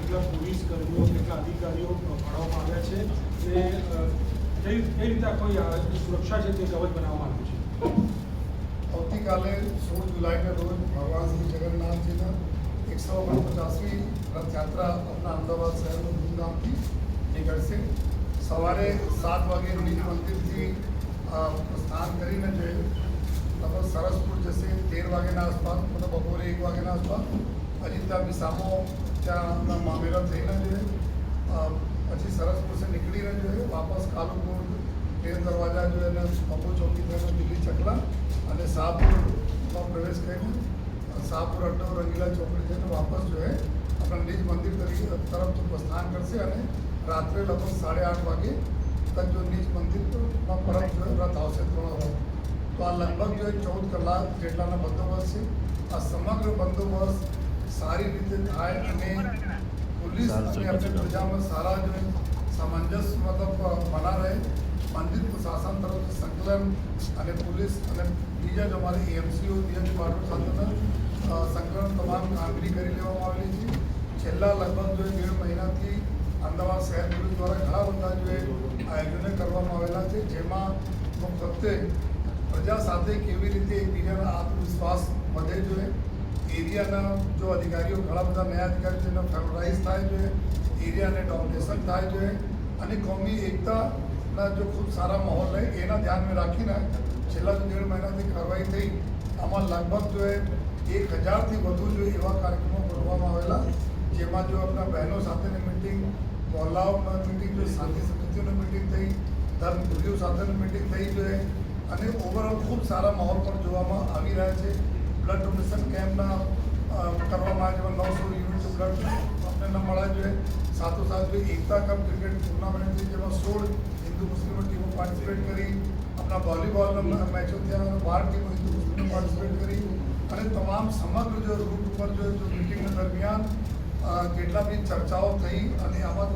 કેટલા પોલીસ કર્મીઓ કેટલા અધિકારીઓ ફાળવવામાં આવ્યા છે અને કઈ રીતે કોઈ સુરક્ષા છે તે કવચ બનાવવામાં આવ્યું છે? આવતીકાલે 16 જુલાઈને રોજ ભગવાન શ્રી જગન્નાથજીના 149મી રથયાત્રા આપણા અમદાવાદ શહેરનું ધૂમધામથી નીકળશે. સવારે 7 વાગે નિજ મંદિરથી પ્રસ્થાન કરીને જે લગભગ સરસપુર જશે 13 વાગ્યાના આસપાસ, મતલબ બપોરે 1 વાગ્યાના આસપાસ. હજી ત્યાં વિસામો ત્યાં મામેરા થઈને જોઈએ, પછી સરસપુર से નીકળીને જોઈએ વાપસ કાલુપુર ટ્રેન દરવાજા જોઈએ અને અબુ ચોકી થઈને દિલ્હી ચકલા અને શાહપુરમાં પ્રવેશ કરીને શાહપુર અડ્ડો રંગીલા ચોકડી થઈને વાપસ જોઈએ આપણા નિજ મંદિર તરફ પ્રસ્થાન કરશે અને રાત્રે લગભગ 8:30 વાગે તક જો નિજ મંદિરમાં પરત જો રથ આવશે 3 વાગે. તો આ લગભગ જો 14 કલાક જેટલાનો બંદોબસ્ત છે. આ સમગ્ર બંદોબસ્ત સારી રીતે થાય અને પોલીસ અને આપણી પ્રજામાં સારા જો સામંજસ્ય મતલબ બના રહે. મંદિર પ્રશાસન તરફથી સંકલન અને પોલીસ અને બીજા જો અમારી એએમસીઓ બીજા ડિપાર્ટમેન્ટ સાથેના સંકલન તમામ કામગીરી કરી લેવામાં આવેલી છે. છેલ્લા લગભગ જો 1.5 મહિનાથી અમદાવાદ શહેર પોલીસ દ્વારા ઘણા બધા જો આયોજનો કરવામાં આવેલા છે, જેમાં વખતે પ્રજા સાથે કેવી રીતે એકબીજાના આત્મવિશ્વાસ વધે જોઈએ, એરિયાના જો અધિકારીઓ ઘણા બધા નયા અધિકારીઓ છે એનો ફેવરાઇઝ થાય જોઈએ, એરિયાને ડોમિનેશન થાય જોઈએ અને કોમી એકતાના જો ખૂબ સારા માહોલ રહે એના ધ્યાનમાં રાખીને છેલ્લા 1.5 મહિનાથી કાર્યવાહી થઈ. આમાં લગભગ જો 1000થી વધુ જો એવા કાર્યક્રમો કરવામાં આવેલા, જેમાં જો આપણા બહેનો સાથેની મિટિંગ, મોહલ્લાઓમાં મિટિંગ, જો શાંતિ સમિતિઓની મિટિંગ થઈ, ધર્મગુરુઓ સાથેની મિટિંગ થઈ જોઈએ અને ઓવરઓલ ખૂબ સારા માહોલ પણ જોવામાં આવી રહ્યા છે. બ્લડ ડોનેશન કેમ્પના કરવામાં આવે, જેમાં 900 યુનિટ બ્લડ આપણને મળવા જોઈએ. સાથોસાથ જો એકતા કપ ક્રિકેટ ટુર્નામેન્ટ છે, જેમાં 16 હિન્દુ મુસ્લિમ ટીમો પાર્ટિસિપેટ કરી, આપણા વોલીબોલના મેચો થયા 12 ટીમો હિન્દુ મુસ્લિમ પાર્ટિસિપેટ કરી અને તમામ સમગ્ર જો રૂટ ઉપર જો મિટિંગના દરમિયાન જેટલા બી ચર્ચાઓ થઈ અને આમાં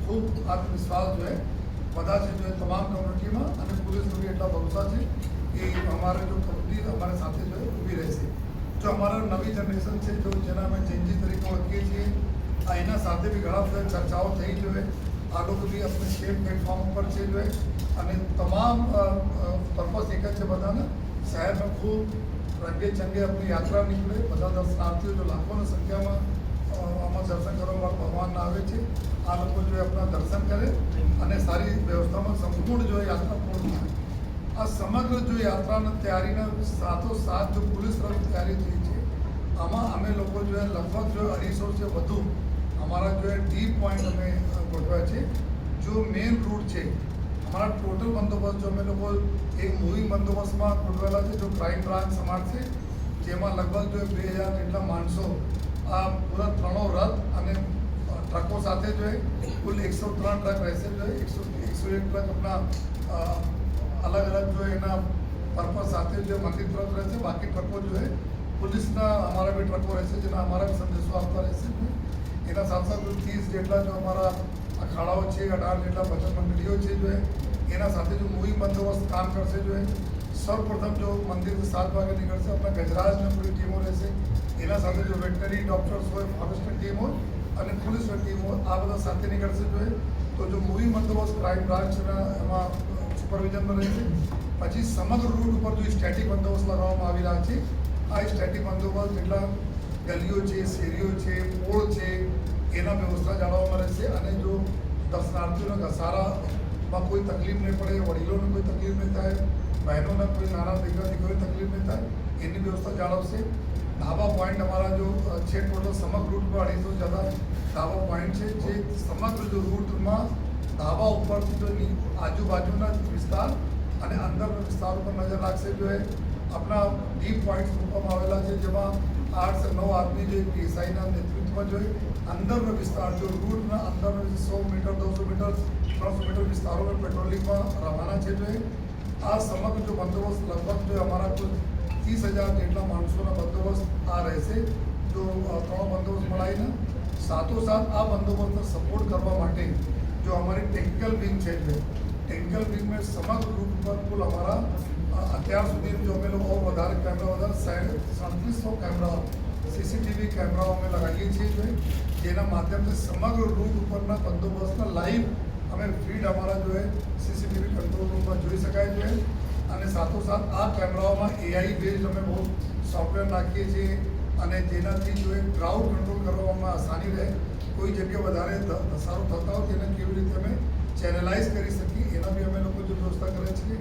ખૂબ આત્મવિશ્વાસ જોઈએ બધા છે જો તમામ કમ્યુનિટીમાં અને પોલીસનો બી એટલા ભરોસા છે કે અમારે જો કમ્યુનિટી અમારી સાથે જો ઊભી રહેશે. જો અમારા નવી જનરેશન છે જો જેના અમે ચેન્જીસ તરીકે ઓળખીએ છીએ, એના સાથે બી ઘણા બધા ચર્ચાઓ થઈ જોઈએ. આ લોકો બી આપણે સેમ પ્લેટફોર્મ ઉપર છે જોઈએ અને તમામ પર્પઝ એક જ છે બધાને શહેરમાં ખૂબ રંગે ચંગે આપણી યાત્રા નીકળે. બધા દર્શનાર્થીઓ જો લાખોની સંખ્યામાં આમાં દર્શન કરવા ભગવાનના આવે છે. આ લોકો જો આપણા દર્શન કરે અને સારી વ્યવસ્થામાં સંપૂર્ણ જો યાત્રા પૂર્ણ થાય. આ સમગ્ર જો યાત્રાની તૈયારીના સાથોસાથ જો પોલીસ તરફ તૈયારી થઈ છે, આમાં અમે લોકો જો લગભગ જો 250 વધુ અમારા જો ડીપ પોઈન્ટ અમે ગોઠવ્યા છે. જો મેઇન રૂટ છે અમારા ટોટલ બંદોબસ્ત જો અમે લોકો એક મૂવિંગ બંદોબસ્તમાં ગોઠવેલા છે, જો ક્રાઇમ બ્રાન્ચ સમારશે, જેમાં લગભગ જો 2000 જેટલા માણસો આ પૂરા 3 રથ અને ટ્રકો સાથે જો કુલ 103 ટ્રક રહેશે. જો 101 ટ્રક આપણા અલગ અલગ જો એના પર્પઝ સાથે જો મંદિર તરફ રહેશે. બાકી ટ્રકો જો પોલીસના અમારા બી ટ્રકો રહેશે, જેના અમારા બી સંદેશો આપતા રહેશે. એના સાથે સાથે 30 જેટલા જો અમારા અખાડાઓ છે, 18 જેટલા ભજન મંડળીઓ છે જો એના સાથે જો મૂવિંગ બંદોબસ્ત કામ કરશે. જો સૌપ્રથમ જો મંદિરથી 7 વાગે નીકળશે, આપણા ગજરાજની પૂરી ટીમો રહેશે. એના સાથે જો વેટનરી ડૉક્ટર્સ હોય, ફોરેસ્ટની ટીમ હોય અને પોલીસની ટીમ હોય, આ બધા સાથે નીકળશે. જોઈએ તો જો મૂવિંગ બંદોબસ્ત ક્રાઇમ બ્રાન્ચના એમાં સુપરવિઝનમાં રહેશે. પછી સમગ્ર રૂટ ઉપર જો સ્ટેટિક બંદોબસ્ત લગાવવામાં આવી રહ્યા છે. આ સ્ટેટિક બંદોબસ્ત જેટલા ગલીઓ છે, શેરીઓ છે, પોળ છે, એના વ્યવસ્થા જાળવવામાં રહેશે અને જો દર્શનાર્થીઓના ઘસારામાં કોઈ તકલીફ નહીં પડે, વડીલોને કોઈ તકલીફ નહીં થાય, બહેનોને કોઈ નાના દીકરીઓને તકલીફ નહીં થાય, એની વ્યવસ્થા જાળવશે. ધાબા પોઈન્ટ અમારા જો છે ટોટલ સમગ્ર રૂટ પર 250 જેટલા ધાબા પોઈન્ટ છે, જે સમગ્ર જો રૂટમાં ધાબા ઉપરથી જો આજુબાજુના વિસ્તાર અને અંદરના વિસ્તાર ઉપર નજર રાખશે. જો આપણા ડીપ પોઈન્ટ્સ મૂકવામાં આવેલા છે, જેમાં 8 से 9 આદમી જો પીએસઆઈના નેતૃત્વમાં જોઈએ અંદરનો વિસ્તાર જો રૂટના અંદરનો 100 મીટર, 200 મીટર, 300 મીટર વિસ્તારોમાં પેટ્રોલિંગમાં રવાના છે. જો આ સમગ્ર જો બંદોબસ્ત લગભગ જો અમારા કુલ 30,000 જેટલા માણસોના બંદોબસ્ત આ રહેશે. જો 3 બંદોબસ્ત મળાવીને સાથોસાથ આ બંદોબસ્તને સપોર્ટ કરવા માટે જો અમારી ટેકનિકલ વિંગ છે, ટેકનિકલ વિંગમાં સમગ્ર રૂટ પર કુલ અમારા અત્યાર સુધી જો અમે લોકો વધારે કેમેરા વધારે 3700 કેમેરા સીસીટીવી કેમેરાઓ અમે લગાવીએ છીએ જોઈએ, જેના માધ્યમથી સમગ્ર રૂટ ઉપરના બંદોબસ્તના લાઈવ અમે ફીડ અમારા જોઈએ સીસીટીવી કંટ્રોલ રૂમમાં જોઈ શકાય છે. અને સાથોસાથ આ કેમેરાઓમાં એઆઈ બેઝડ અમે બહુ સોફ્ટવેર નાખીએ છીએ, અને જેનાથી જોઈએ ક્રાઉડ કંટ્રોલ કરવામાં આસાની રહે. કોઈ જગ્યાએ વધારે ધસારો થતા હોય તેને કેવી રીતે અમે ચેનલાઇઝ કરી શકીએ એના બી અમે લોકો જો વ્યવસ્થા કરે છીએ.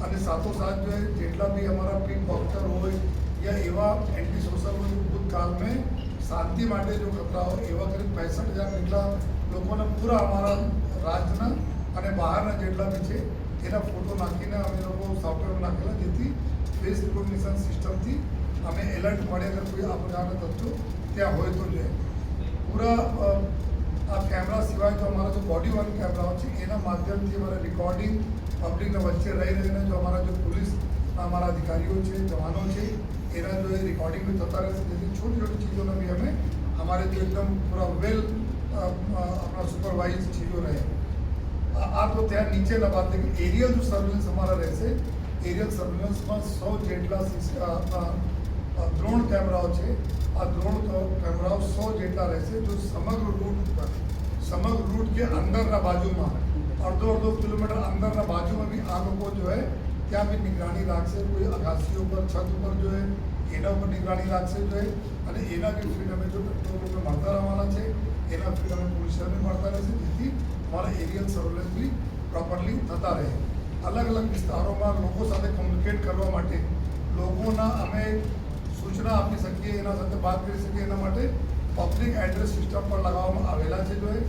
અને સાથોસાથ जो है જેટલા બી અમારા પીક વોકર હોય या એવા એન્ટી સોશલ ભૂતકાળ में શાંતિ માટે જો ખતરા હોય એવા કરીબ 65,000 જેટલા લોકોને પૂરા અમારા રાજ્યના અને બહારના જેટલા બી છે એના ફોટો નાખીને અમે લોકો સોફ્ટવેર નાખેલા, જેથી ફેસ રિકોગ્નિશન સિસ્ટમથી અમે એલર્ટ મળે અગર કોઈ આ પ્રકારના તથ્યો ત્યાં હોય તો જોઈએ. પૂરા આ કેમેરા સિવાય જો અમારા જો બોડી વન કેમેરાઓ છે એના માધ્યમથી અમારે રેકોર્ડિંગ પબ્લિકના વચ્ચે રહીને જો અમારા જો પોલીસ અમારા અધિકારીઓ છે, જવાનો છે, એના જો એ रिकॉर्डिंग भी થતા રહેશે, જેથી छोटी छोटी चीज़ों में भी हमें हमारे जो एकदम पूरा वेल अपना सुपरवाइज चीज़ों रहे. आप तो ત્યાં નીચેના बात है कि एरियल जो सर्विलेंस हमारा રહેશે, एरियल सर्विलेंसમાં 100 જેટલા ડ્રોન કેમેરાઓ છે. આ ડ્રોન કેમેરાઓ 100 જેટલા રહેશે, જો સમગ્ર રૂટ ઉપર, સમગ્ર રૂટ के अंदરના બાજુમાં અડધો કિલોમીટર અંદરના બાજુમાં બી આ લોકો જો है ત્યાં બી નિગરાની રાખશે. કોઈ અગાસીઓ પર, છત ઉપર જો है એના ઉપર નિગરાની રાખશે જો है, અને એના બી ફીડ અમે જો કંટ્રોલ રૂમને મળતા રહેવાના છે, એના ફીડ અમે પોલીસને મળતા રહેશે, જેથી અમારા એરિયલ સર્વેલન્સ બી પ્રોપરલી થતા રહે. અલગ અલગ વિસ્તારોમાં લોકો સાથે કોમ્યુનિકેટ કરવા માટે લોકોના અમે સૂચના આપી શકીએ, એના સાથે વાત કરી શકીએ, એના માટે પબ્લિક એડ્રેસ સિસ્ટમ પર લગાવવામાં આવેલા છે જો है.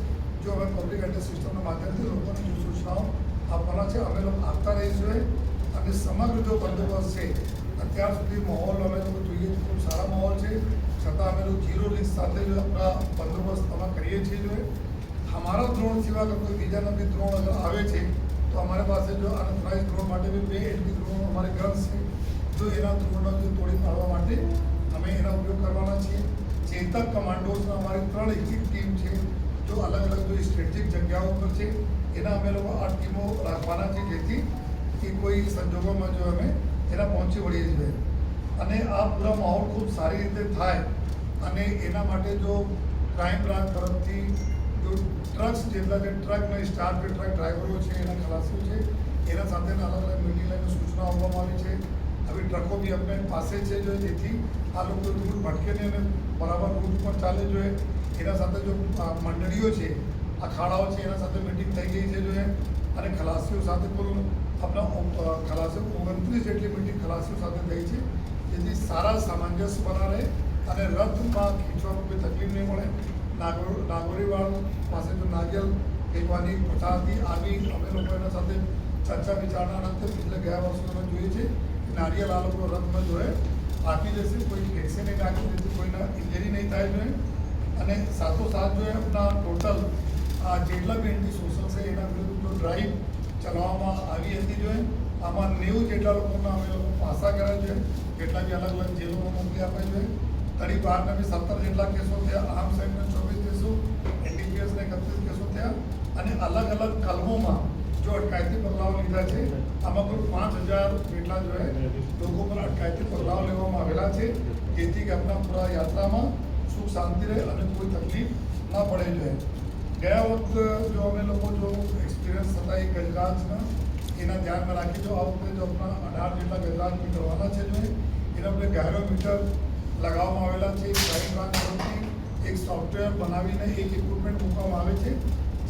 जो हमें पब्लिक एड्रेस सिस्टमના માધ્યમથી લોકોને जो સૂચનાઓ આપવાના છે અમે લોકો આપતા રહીશું. અને સમગ્ર जो બંદોબસ્ત છે અત્યાર સુધી માહોલ અમે લોકો જોઈએ તો ખૂબ સારા માહોલ છે, છતાં અમે લોકો 0 રિસ્ક સાથે जो अपना બંદોબસ્ત અમે કરીએ છીએ जो है. हमारा ड्रोन सिवा अगर कोई બીજાના બી ડ્રોન અગર આવે છે તો અમારી પાસે જો અનથોરાઇઝ ડ્રોન માટે બી 2 એલપી ડ્રોન અમારે ગન્સ છે, જો એના ડ્રોનનો જો તોડી પાડવા માટે અમે એના ઉપયોગ કરવાના છીએ. ચેતક કમાન્ડોસના અમારી 3 એક ટીમ છે जो अलग अलग जो स्ट्रेटेजिक जगहों पर છે એના અમે લોકો આ ટીમો રાખવાના છે, જેથી કે કોઈ સંજોગોમાં જો અમે એના પહોંચી વળીએ છીએ. અને આ પૂરા માહોલ ખૂબ સારી રીતે થાય અને એના માટે જો ક્રાઇમ બ્રાન્ચ તરફથી જો ટ્રક્સ જેટલા જે ટ્રકને સ્ટાફ કે ટ્રક ડ્રાઈવરો છે, એના ખલાસીઓ છે, એના સાથેના અલગ અલગ મીટિંગ લઈને સૂચના આપવામાં આવી છે. હવે ટ્રકો બી આપણે પાસે છે જો જેથી આ લોકો રૂટ ભટકે નહીં અને બરાબર રૂટ પર ચાલે જોઈએ. એના સાથે જો મંડળીઓ છે, અખાડાઓ છે, એના સાથે મીટિંગ થઈ ગઈ છે જો है. અને ખલાસીઓ સાથે કુલ આપણા ખલાસીઓ 29 જેટલી મીટિંગ ખલાસીઓ સાથે થઈ છે, જેથી સારા સામંજસ્ય બના રહે અને રથમાં ખીંચવામાં કોઈ તકલીફ નહીં મળે. નાગોરીવાડ પાસે જો નારિયેલ ફેંકવાની પ્રથા હતી, આવી અમે લોકો એના સાથે ચર્ચા વિચારણા અંતે પિછલે ગયા વર્ષો અમે જોઈએ છે કે નારિયેલ આ લોકો રથમાં જો है આપી દેશે, કોઈ ફેંકશે નહીં નાખી, જેથી કોઈના ઇન્જરી નહીં થાય જો है. અને સાથોસાથ જો આપણા ટોટલ જેટલા બી એન્ટી સોશલ છે એના વિરુદ્ધ જો ડ્રાઈવ ચલાવવામાં આવી હતી જો આમાં 90 જેટલા લોકોના અમે લોકો પાસા કર્યા છે, કેટલા બી અલગ અલગ જેલોમાં મોકલી આપે છે. તળી બહારના બી 17 જેટલા કેસો થયા, આર્મ્સ એક્ટના 24 કેસો, એનડીપીએસના 31 કેસો થયા. અને અલગ અલગ કલમોમાં જો અટકાયતી પગલાઓ લીધા છે. આમાં કુલ 5,000 જેટલા જો લોકો પર અટકાયતી પગલાઓ લેવામાં આવેલા છે, જેથી કે આપણા પૂરા યાત્રામાં સુખ શાંતિ રહે અને કોઈ તકલીફ ના પડે જોઈએ. ગયા વખત જો અમે લોકો જો એક્સપિરિયન્સ થતા એ ગજરાજના એના ધ્યાનમાં રાખી જો આ વખતે જો આપણા 18 જેટલા ગજરાજ કરવાના છે જો એના પર ગાયરોમીટર લગાવવામાં આવેલા છે. ક્રાઇમ બ્રાન્ચ તરફથી એક સોફ્ટવેર બનાવીને એક ઇક્વિપમેન્ટ મૂકવામાં આવે છે,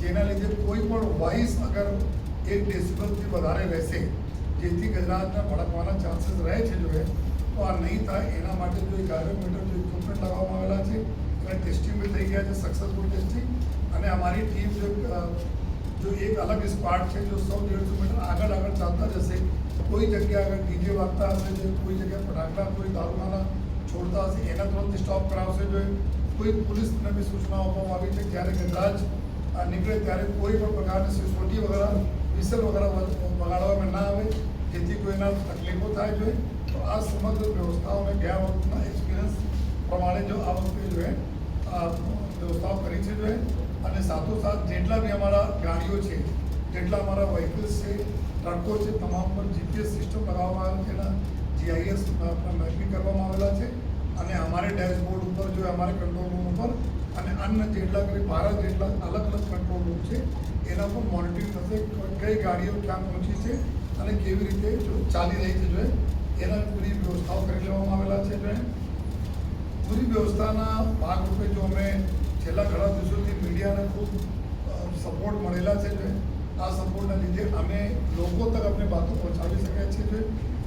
જેના લીધે કોઈ પણ વોઇસ અગર 1 ડેસિબલથી વધારે રહેશે, જેથી ગજરાજના ભડકવાના ચાન્સીસ રહે છે જો તો આ નહીં થાય એના માટે જો ગાયરોમીટર જો ઇક્વિપમેન્ટ લગાવવામાં આવેલા છે, એના ટેસ્ટિંગ બી થઈ ગયા છે, સક્સેસફુલ ટેસ્ટિંગ. અને અમારી ટીમ જો એક અલગ સ્ક્વાડ છે જો 100-150 મીટર આગળ ચાલતા જશે. કોઈ જગ્યા આગળ ડીજે વાગતા હશે જો, કોઈ જગ્યાએ ફટાકડા, કોઈ દારૂખાના છોડતા હશે, એના તુરંત સ્ટોપ કરાવશે જો. કોઈ પોલીસને બી સૂચના આપવામાં આવી છે જ્યારે ગજરાજ નીકળે ત્યારે કોઈ પણ પ્રકારની સિક્યોરિટી વગેરે વિસલ વગેરે વગાડવામાં ના આવે, જેથી કોઈના તકલીફો થાય જોઈએ. તો આ સમગ્ર વ્યવસ્થાઓ મેં ગયા વખતના એક્સપિરિયન્સ પ્રમાણે જો આ વખતે જો વ્યવસ્થાઓ કરી છે જો. અને સાથોસાથ જેટલા બી અમારા ગાડીઓ છે, જેટલા અમારા વ્હીકલ્સ છે, ટ્રકો છે, તમામ પર જીપીએસ સિસ્ટમ લગાવવામાં આવે છે, એના GIS આપણા મેપિંગ કરવામાં આવેલા છે. અને અમારે ડેશબોર્ડ ઉપર જો અમારે કંટ્રોલ રૂમ ઉપર અને અન્ય જેટલા કરી 12 જેટલા અલગ અલગ કંટ્રોલ રૂમ છે એના પર મોનિટરિંગ થશે કઈ ગાડીઓ ક્યાં પહોંચી છે અને કેવી રીતે જો ચાલી રહી છે જો એના પૂરી વ્યવસ્થાઓ કરી લેવામાં આવેલા છે જો પૂરી વ્યવસ્થાના ભાગરૂપે જો અમે છેલ્લા ઘણા દિવસોથી મીડિયાને ખૂબ સપોર્ટ મળેલા છે જો આ સપોર્ટના લીધે અમે લોકો તક अपनी बातों પહોંચાડી શક્યા છીએ જો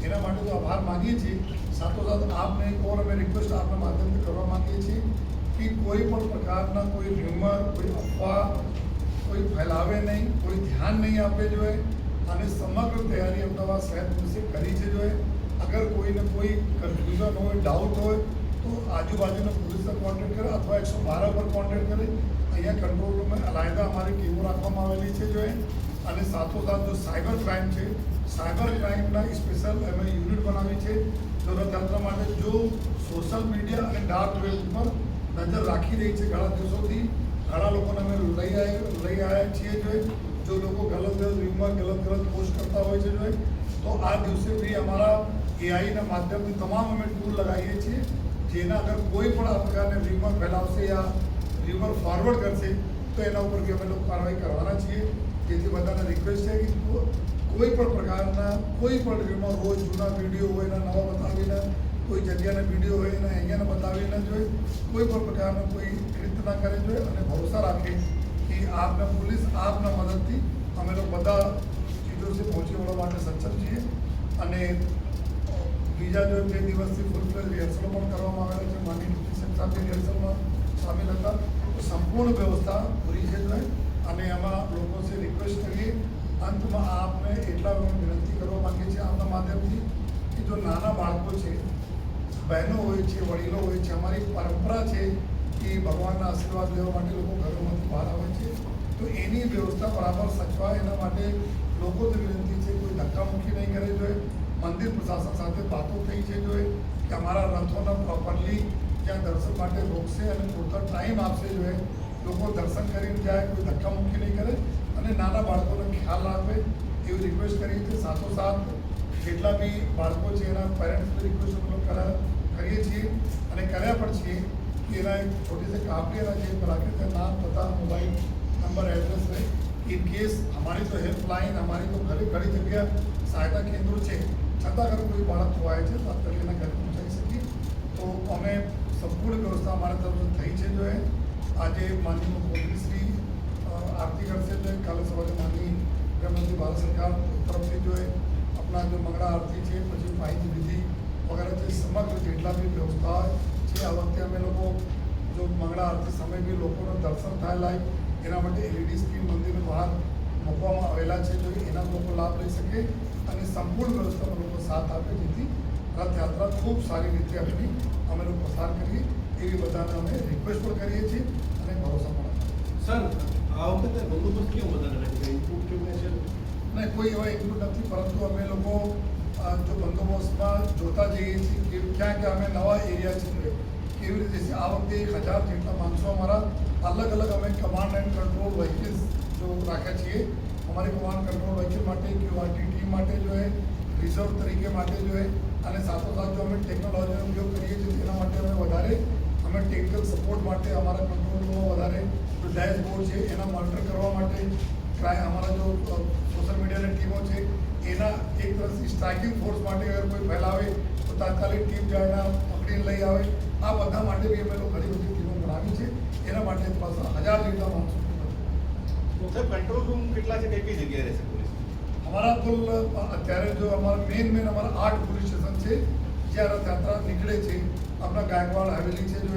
એના માટે તો આભાર માગીએ છીએ સાથોસાથ આપને એક और અમે રિક્વેસ્ટ આપના માધ્યમથી કરવા માંગીએ છીએ કે કોઈ પણ પ્રકારના કોઈ ર્યુમર કોઈ અફવા કોઈ ફેલાવે નહીં કોઈ ધ્યાન નહીં આપે જોઈએ અને સમગ્ર તૈયારી અમદાવાદ શહેર પોલીસે કરી છે જોઈએ અગર કોઈને કોઈ કન્ફ્યુઝન હોય ડાઉટ હોય તો આજુબાજુના પોલીસને કોન્ટેક્ટ કરે અથવા 112 પર કોન્ટેક્ટ કરે અહીંયા કંટ્રોલ રૂમમાં અલાયદા અમારી ટીમો રાખવામાં આવેલી છે જોઈએ અને સાથોસાથ જો સાયબર ક્રાઇમ છે સાયબર ક્રાઇમના સ્પેશિયલ અમે યુનિટ બનાવી છે જો રથયાત્રા માટે જો સોશિયલ મીડિયા અને ડાર્ક વેબ ઉપર નજર રાખી રહી છે ઘણા દિવસોથી ઘણા લોકોને અમે લઈ આવ્યા છીએ જો લોકો ગલત ર્યુમર પોસ્ટ કરતા હોય છે તો આ દિવસે બી અમારા એઆઈના માધ્યમથી તમામ અમે ટૂલ લગાવીએ છીએ જેના અગર કોઈ પણ આ પ્રકારને ર્યુમર ફેલાવશે યા ર્યુમર ફોરવર્ડ કરશે તો એના ઉપર બી અમે લોકો કાર્યવાહી કરવાના છીએ જેથી બધાને રિક્વેસ્ટ છે કે કોઈ પણ પ્રકારના કોઈ પણ ર્યુમર રોજ જૂના વિડીયો હોય એના નવા બતાવીને કોઈ જગ્યાના વિડીયો હોય એને અહીંયાને બતાવીને જોઈએ કોઈ પણ પ્રકારનો કોઈ કૃત્ય ના કરે જોઈએ અને ભરોસા રાખે કે આપના પોલીસ આપના મદદથી અમે લોકો બધા ચીજો से પહોંચી વળવા માટે સક્ષમ છીએ અને બીજા જો 2 દિવસથી ફૂલ ફ્લેજ રિહર્સલો પણ કરવામાં આવેલા છે માનનીય ડીસી સાહેબ સાથે રિહર્સલમાં સામેલ હતા તો સંપૂર્ણ વ્યવસ્થા પૂરી છે જોઈએ અને એમાં લોકો સે રિક્વેસ્ટ કરીએ અંતમાં આપને એટલા વિનંતી કરવા માંગીએ છીએ આપના માધ્યમથી કે જો નાના બાળકો છે બહેનો હોય છે વડીલો હોય છે અમારી પરંપરા છે કે ભગવાનના આશીર્વાદ લેવા માટે લોકો ઘરોમાંથી બહાર આવે છે તો એની વ્યવસ્થા બરાબર સચવાય એના માટે લોકોને વિનંતી છે કોઈ ધક્કામુક્કી નહીં કરે જોઈએ મંદિર પ્રશાસન સાથે વાતો થઈ છે જોઈએ કે અમારા રથોને પ્રોપરલી ત્યાં દર્શન માટે રોકશે અને પૂરતો ટાઈમ આપશે જોઈએ લોકો દર્શન કરીને જાય કોઈ ધક્કામુક્કી નહીં કરે અને નાના બાળકોનો ખ્યાલ રાખે એવી રિક્વેસ્ટ કરીએ છીએ સાથોસાથ જેટલા બી બાળકો છે એના પેરેન્ટ્સની રિક્વેસ્ટ અમે લોકો કરીએ છીએ અને કર્યા પણ છીએ कि ना एक छोटे से काफी ना जेब में रखे थे नाम पता मोबाइल नंबर एड्रेस है इन केस हमारी तो हेल्पलाइन हमारी तो घरे घड़ी जगह सहायता केंद्रों છે છતાં અગર કોઈ બાળક હોય છે તો તાત્કાલિક ઘરે પહોંચાડી શકીએ તો અમે સંપૂર્ણ વ્યવસ્થા અમારા તરફથી થઈ છે જો આજે માનનીય મુખ્યમંત્રી શ્રી આરતી કરશે જો કાલે સવારે માનનીય ગૃહમંત્રી ભારત સરકાર તરફથી જો अपना जो मंगला आरती है પછી પાયની વિધિ વગેરે છે સમગ્ર જેટલા બી વ્યવસ્થા છે આ વખતે અમે લોકો જો મંગળા આરતી સમય બી લોકોનો દર્શન થાય લાયક એના માટે એલઈડી સ્ક્રીન મંદિરની બહાર મૂકવામાં આવેલા છે જો એના લોકો લાભ લઈ શકે અને સંપૂર્ણ વ્યવસ્થાનો લોકો સાથ આપે જેથી રથયાત્રા ખૂબ સારી રીતે આપણી અમે લોકો પસાર કરીએ એવી બધાને અમે રિક્વેસ્ટ પણ કરીએ છીએ અને ભરોસા પણ સર આ વખતે બંદોબસ્ત કેવો વધારે રહેશે ઇનપુટ કેવું છે નહીં કોઈ એવા ઇનપુટ નથી પરંતુ અમે લોકો જો બંદોબસ્તમાં જોતા જઈએ છીએ કે ક્યાં ક્યાં અમે નવા એરિયા છે કેવી રીતે આ વખતે 1000 જેટલા માણસો અમારા અલગ અલગ અમે કમાન્ડ એન્ડ કંટ્રોલ વ્હીકલ્સ જો રાખ્યા છીએ અમારી કમાન્ડ કંટ્રોલ વ્હીકલ માટે ક્યુઆરટી ટીમ માટે જો રિઝર્વ તરીકે માટે જો અને સાથોસાથ જો અમે ટેકનોલોજીનો ઉપયોગ કરીએ છીએ તેના માટે અમે વધારે અમે ટેકનિકલ સપોર્ટ માટે અમારા કંટ્રોલ રૂમમાં વધારે જો ડેશબોર્ડ છે એના મોનિટર કરવા માટે हमारा जो सोशल मीडिया ने टीमों છે એના એક તરફથી સ્ટ્રાઇકિંગ ફોર્સ માટે અગર કોઈ ફેલાવે તો તાત્કાલિક ટીમ જાય પકડીને લઈ આવે આ બધા માટે બી અમે લોકો ઘણી બધી ટીમો બનાવી છે એના માટે પાછા 1000 જેટલા માણસો સર કંટ્રોલ રૂમ કેટલા છે કઈ જગ્યાએ રહેશે પોલીસ हमारा कुल અત્યારે જો અમારા મેન हमारा 8 पुलिस स्टेशन છે જ્યાં રથયાત્રા નીકળે છે આપણા ગાયકવાડ હવેલી છે જો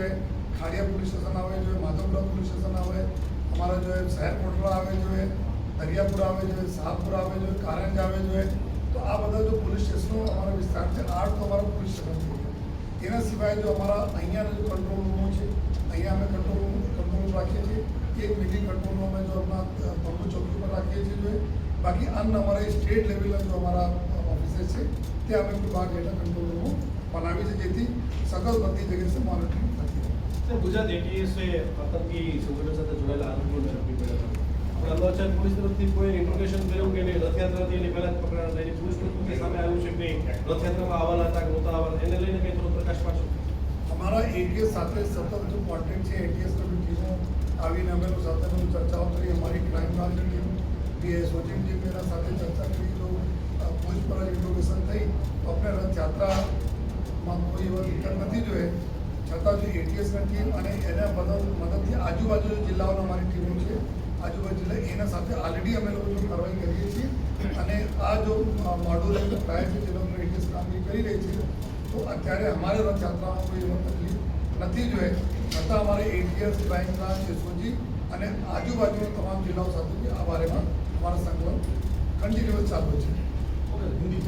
ખાડિયા पुलिस स्टेशन આવે જો માધવપુરા पुलिस स्टेशन આવે हमारा जो है शहर कोटला आवे जो है दरियापुर आवे जो है शाहपुर आवे जो है कारंज आवे जो है तो आ बधा जो पुलिस स्टेशनों हमारा विस्तार से 8 तो हमारा पुलिस स्टेशन है एना सिवाय जो हमारा अहिया जो कंट्रोल रूमों है अहिया में कंट्रोल रूम राखीए छे एक मीटिंग कंट्रोल रूम में जो अपना बंबू चौकी पर राखीए छे जो है बाकी अन्य हमारे स्टेट लेवल जो हमारा ऑफिसेस है त्या अमे विभाग हेठळ कंट्रोल रूमों बनावी छे जेथी सकल बધી जगह से मॉनिटरिंग થતી રહે સર ગુજરાત એટીએસે આતંકી સંગઠન સાથે જોડાયેલા આરોપીઓને ઝડપી પડ્યા હતા અમદાવાદ પોલીસ તરફથી કોઈ ઇન્ફોર્મેશન કર્યું કે નહીં રથયાત્રાથી એની પહેલા જ પકડાયા હતા એની પોલીસ તરફથી સામે આવ્યું છે કે રથયાત્રામાં આવવાના હતા કે નહોતા આવવાના એને લઈને કંઈ થોડો પ્રકાશ પાડશો અમારા એટીએસ સાથે સતત જો કોન્ટેક્ટ છે, એટીએસની ટીમો આવીને અમે લોકો સાથે બધું ચર્ચાઓ કરી, અમારી ક્રાઇમ બ્રાન્ચની ટીમ ડીએસઓજીની ટીમ એના સાથે ચર્ચા કરી, જો પૂછપરછ ઇન્ફોર્મેશન થઈ તો આપણે રથયાત્રામાં કોઈ એવા દિક્કત નથી જોઈએ, છતાં જો એટીએસની ટીમ અને એના મદદથી આજુબાજુ જિલ્લાઓની અમારી ટીમો છે, આજુબાજુ જિલ્લા એના સાથે ઓલરેડી અમે લોકો જો કાર્યવાહી કરીએ છીએ અને આ જો મોડ્યુલ ટ્રાય છે જે લોકો એટીએસ કામગીરી કરી રહી છે, તો અત્યારે અમારે રથયાત્રામાં કોઈ એવો તકલીફ નથી જોઈએ, છતાં અમારે એટીએસ, ક્રાઇમ બ્રાન્ચ, એસઓજી અને આજુબાજુના તમામ જિલ્લાઓ સાથે આ બારેમાં અમારા સંકલન કન્ટિન્યુઅસ ચાલુ છે. ઓકે, હિન્દી